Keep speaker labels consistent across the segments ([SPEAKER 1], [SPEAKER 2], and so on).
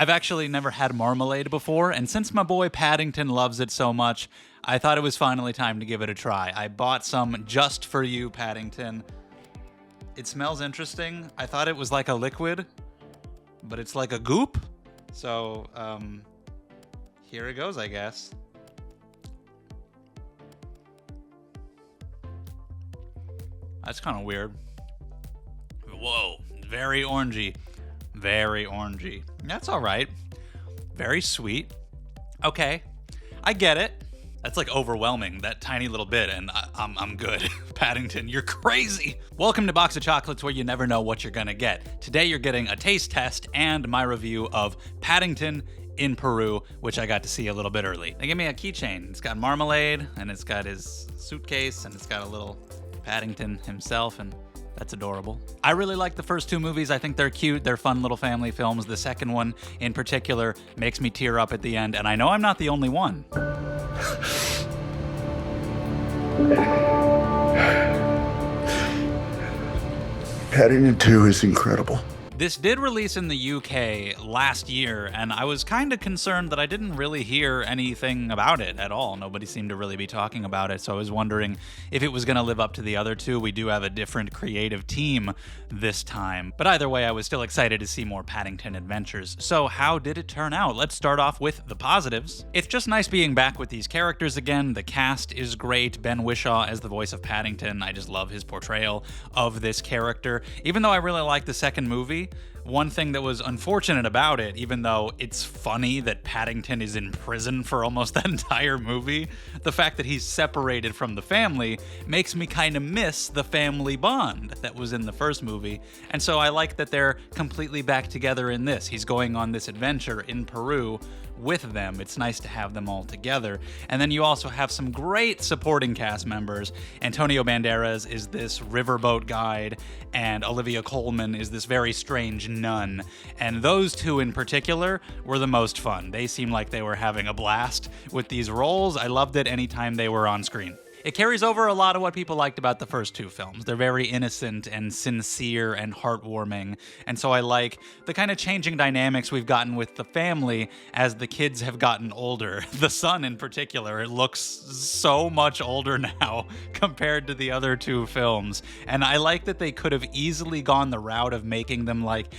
[SPEAKER 1] I've actually never had marmalade before, and since my boy Paddington loves it so much, I thought it was finally time to give it a try. I bought some just for you, Paddington. It smells interesting. I thought it was like a liquid, but it's like a goop. So, here it goes, I guess. That's kind of weird. Whoa, very orangey. Very orangey. That's all right. Very sweet. Okay, I get it. That's like overwhelming, that tiny little bit, and I'm good. Paddington, you're crazy. Welcome to Box of Chocolates, where you never know what you're gonna get. Today you're getting a taste test and my review of Paddington in Peru, which I got to see a little bit early. They gave me a keychain. It's got marmalade, and it's got his suitcase, and it's got a little Paddington himself, and that's adorable. I really like the first two movies. I think they're cute. They're fun little family films. The second one in particular makes me tear up at the end, and I know I'm not the only one.
[SPEAKER 2] Paddington 2 is incredible.
[SPEAKER 1] This did release in the UK last year, and I was kind of concerned that I didn't really hear anything about it at all. Nobody seemed to really be talking about it, so I was wondering if it was going to live up to the other two. We do have a different creative team this time. But either way, I was still excited to see more Paddington adventures. So how did it turn out? Let's start off with the positives. It's just nice being back with these characters again. The cast is great. Ben Whishaw as the voice of Paddington. I just love his portrayal of this character. Even though I really like the second movie, one thing that was unfortunate about it, even though it's funny that Paddington is in prison for almost the entire movie, the fact that he's separated from the family makes me kind of miss the family bond that was in the first movie. And so I like that they're completely back together in this. He's going on this adventure in Peru with them. It's nice to have them all together. And then you also have some great supporting cast members. Antonio Banderas is this riverboat guide, and Olivia Colman is this very strange nun. And those two in particular were the most fun. They seemed like they were having a blast with these roles. I loved it anytime they were on screen. It carries over a lot of what people liked about the first two films. They're very innocent and sincere and heartwarming, and so I like the kind of changing dynamics we've gotten with the family as the kids have gotten older. The son in particular, it looks so much older now compared to the other two films, and I like that they could have easily gone the route of making them like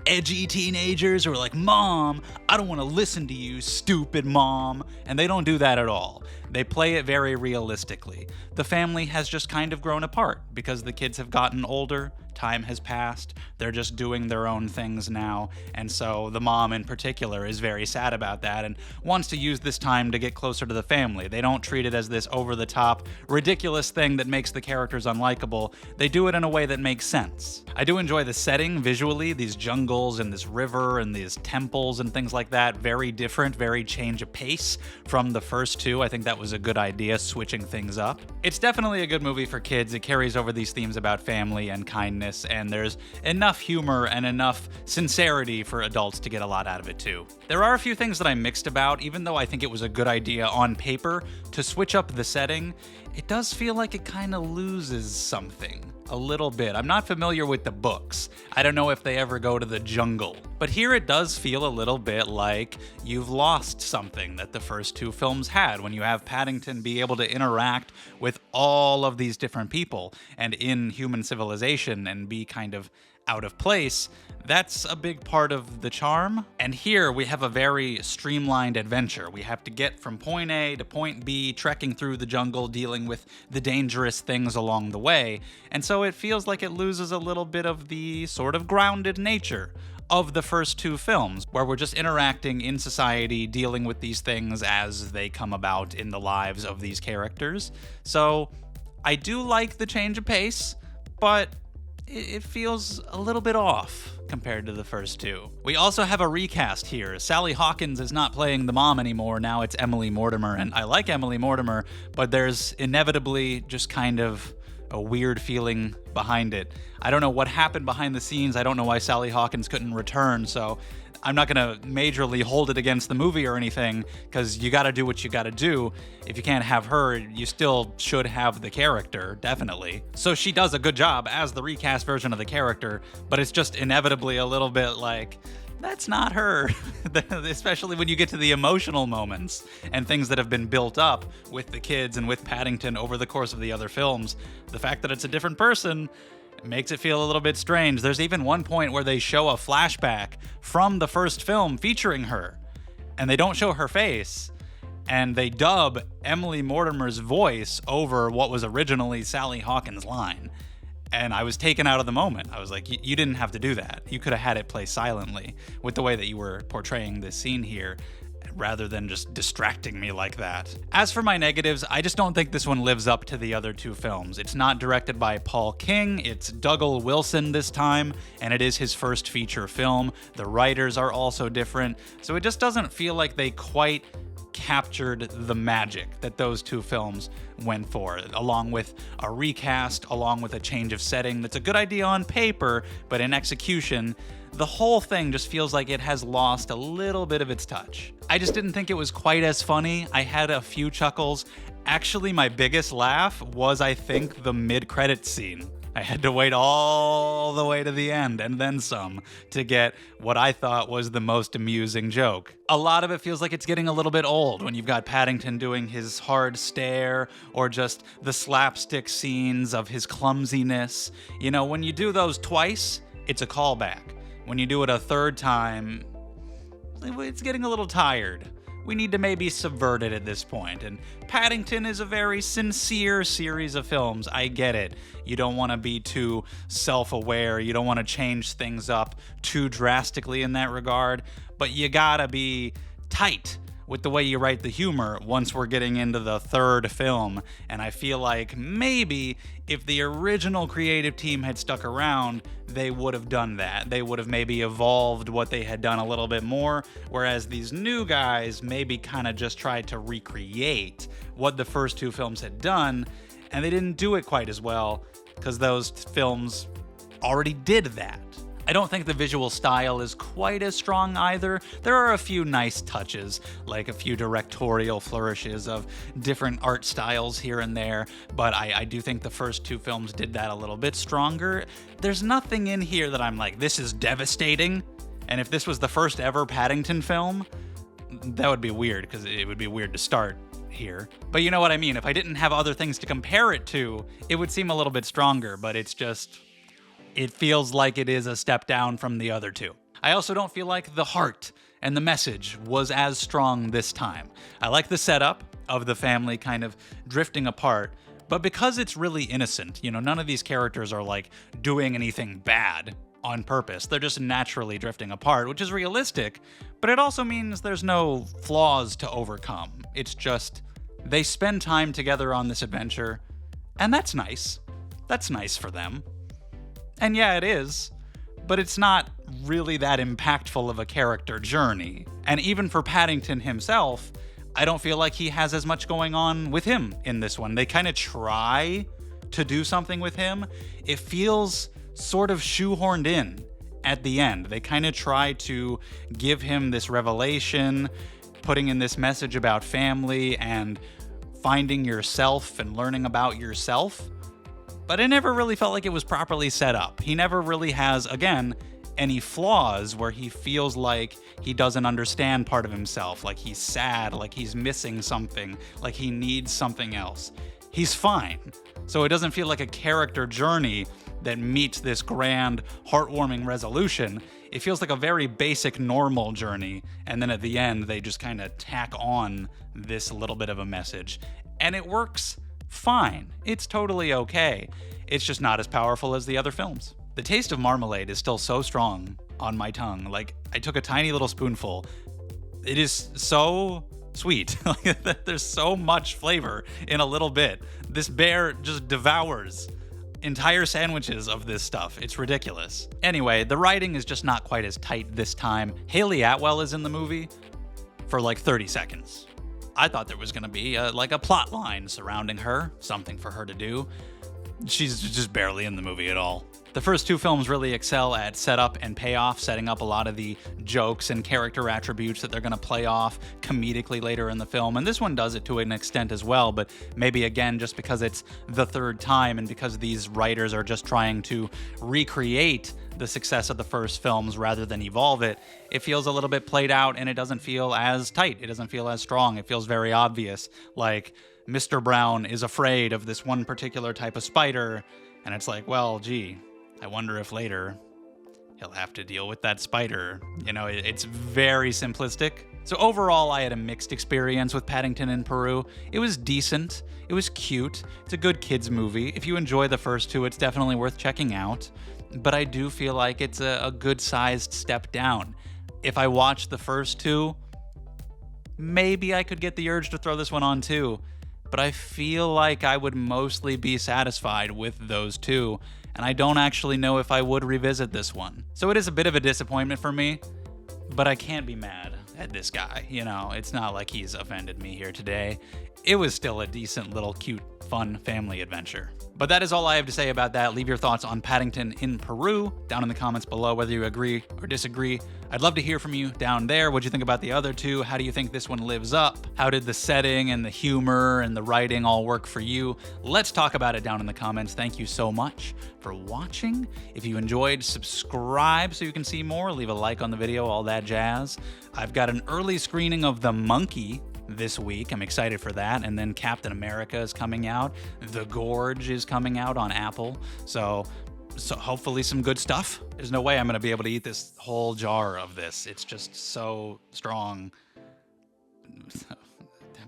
[SPEAKER 1] edgy teenagers who are like, "Mom, I don't want to listen to you, stupid mom," and they don't do that at all. They play it very realistically. The family has just kind of grown apart because the kids have gotten older, time has passed, they're just doing their own things now, and so the mom in particular is very sad about that and wants to use this time to get closer to the family. They don't treat it as this over-the-top, ridiculous thing that makes the characters unlikable. They do it in a way that makes sense. I do enjoy the setting visually, these jungles and this river and these temples and things like that. Very different, very change of pace from the first two. I think that was a good idea, switching things up. It's definitely a good movie for kids. It carries over these themes about family and kindness, and there's enough humor and enough sincerity for adults to get a lot out of it too. There are a few things that I'm mixed about. Even though I think it was a good idea on paper to switch up the setting, it does feel like it kind of loses something. A little bit. I'm not familiar with the books. I don't know if they ever go to the jungle. But here it does feel a little bit like you've lost something that the first two films had when you have Paddington be able to interact with all of these different people and in human civilization and be kind of out of place. That's a big part of the charm. And here we have a very streamlined adventure. We have to get from point A to point B, trekking through the jungle, dealing with the dangerous things along the way. And so it feels like it loses a little bit of the sort of grounded nature of the first two films, where we're just interacting in society, dealing with these things as they come about in the lives of these characters. So I do like the change of pace, but it feels a little bit off compared to the first two. We also have a recast here. Sally Hawkins is not playing the mom anymore. Now it's Emily Mortimer, and I like Emily Mortimer, but there's inevitably just kind of a weird feeling behind it. I don't know what happened behind the scenes. I don't know why Sally Hawkins couldn't return, so I'm not going to majorly hold it against the movie or anything, because you got to do what you got to do. If you can't have her, you still should have the character, definitely. So she does a good job as the recast version of the character, but it's just inevitably a little bit like, That's not her. Especially when you get to the emotional moments and things that have been built up with the kids and with Paddington over the course of the other films. The fact that it's a different person makes it feel a little bit strange. There's even one point where they show a flashback from the first film featuring her, and they don't show her face, and they dub Emily Mortimer's voice over what was originally Sally Hawkins' line. And I was taken out of the moment. I was like, you didn't have to do that. You could have had it play silently with the way that you were portraying this scene here, rather than just distracting me like that. As for my negatives, I just don't think this one lives up to the other two films. It's not directed by Paul King, it's Dougal Wilson this time, and it is his first feature film. The writers are also different, so it just doesn't feel like they quite captured the magic that those two films went for, along with a recast, along with a change of setting that's a good idea on paper, but in execution, the whole thing just feels like it has lost a little bit of its touch. I just didn't think it was quite as funny. I had a few chuckles. Actually, my biggest laugh was, I think, the mid-credits scene. I had to wait all the way to the end and then some to get what I thought was the most amusing joke. A lot of it feels like it's getting a little bit old when you've got Paddington doing his hard stare or just the slapstick scenes of his clumsiness. You know, when you do those twice, it's a callback. When you do it a third time, it's getting a little tired. We need to maybe subvert it at this point. And Paddington is a very sincere series of films. I get it. You don't want to be too self-aware. You don't want to change things up too drastically in that regard. But you gotta be tight with the way you write the humor once we're getting into the third film. And I feel like maybe if the original creative team had stuck around, they would have done that. They would have maybe evolved what they had done a little bit more, whereas these new guys maybe kind of just tried to recreate what the first two films had done, and they didn't do it quite as well because those films already did that. I don't think the visual style is quite as strong either. There are a few nice touches, like a few directorial flourishes of different art styles here and there, but I do think the first two films did that a little bit stronger. There's nothing in here that I'm like, this is devastating, and if this was the first ever Paddington film, that would be weird, because it would be weird to start here. But you know what I mean, if I didn't have other things to compare it to, it would seem a little bit stronger, but it's just... it feels like it is a step down from the other two. I also don't feel like the heart and the message was as strong this time. I like the setup of the family kind of drifting apart, but because it's really innocent, you know, none of these characters are like doing anything bad on purpose. They're just naturally drifting apart, which is realistic, but it also means there's no flaws to overcome. It's just they spend time together on this adventure, and that's nice. That's nice for them. And yeah, it is, but it's not really that impactful of a character journey. And even for Paddington himself, I don't feel like he has as much going on with him in this one. They kind of try to do something with him. It feels sort of shoehorned in at the end. They kind of try to give him this revelation, putting in this message about family and finding yourself and learning about yourself. But it never really felt like it was properly set up. He never really has, again, any flaws where he feels like he doesn't understand part of himself, like he's sad, like he's missing something, like he needs something else. He's fine. So it doesn't feel like a character journey that meets this grand, heartwarming resolution. It feels like a very basic, normal journey, and then at the end, they just kind of tack on this little bit of a message. And it works fine. It's totally okay. It's just not as powerful as the other films. The taste of marmalade is still so strong on my tongue. Like, I took a tiny little spoonful. It is so sweet. There's so much flavor in a little bit. This bear just devours entire sandwiches of this stuff. It's ridiculous. Anyway, the writing is just not quite as tight this time. Haley Atwell is in the movie for like 30 seconds. I thought there was going to be like a plot line surrounding her, something for her to do. She's just barely in the movie at all. The first two films really excel at setup and payoff, setting up a lot of the jokes and character attributes that they're going to play off comedically later in the film, and this one does it to an extent as well, but maybe again just because it's the third time and because these writers are just trying to recreate the success of the first films rather than evolve it, it feels a little bit played out and it doesn't feel as tight. It doesn't feel as strong. It feels very obvious, like Mr. Brown is afraid of this one particular type of spider, and it's like, well, gee, I wonder if later he'll have to deal with that spider. You know, it's very simplistic. So overall, I had a mixed experience with Paddington in Peru. It was decent. It was cute. It's a good kids movie. If you enjoy the first two, it's definitely worth checking out. But I do feel like it's a good-sized step down. If I watched the first two, maybe I could get the urge to throw this one on too. But I feel like I would mostly be satisfied with those two, and I don't actually know if I would revisit this one. So it is a bit of a disappointment for me, but I can't be mad at this guy. You know, it's not like he's offended me here today. It was still a decent little cute, fun family adventure. But that is all I have to say about that. Leave your thoughts on Paddington in Peru down in the comments below, whether you agree or disagree. I'd love to hear from you down there. What'd you think about the other two? How do you think this one lives up? How did the setting and the humor and the writing all work for you? Let's talk about it down in the comments. Thank you so much for watching. If you enjoyed, subscribe so you can see more. Leave a like on the video, all that jazz. I've got an early screening of The Monkey this week. I'm excited for that. And then Captain America is coming out. The Gorge is coming out on Apple. So hopefully some good stuff. There's no way I'm going to be able to eat this whole jar of this. It's just so strong.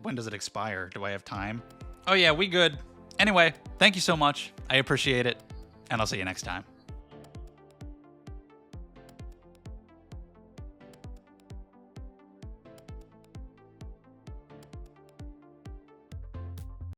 [SPEAKER 1] When does it expire? Do I have time? Oh yeah, we good. Anyway, thank you so much. I appreciate it. And I'll see you next time.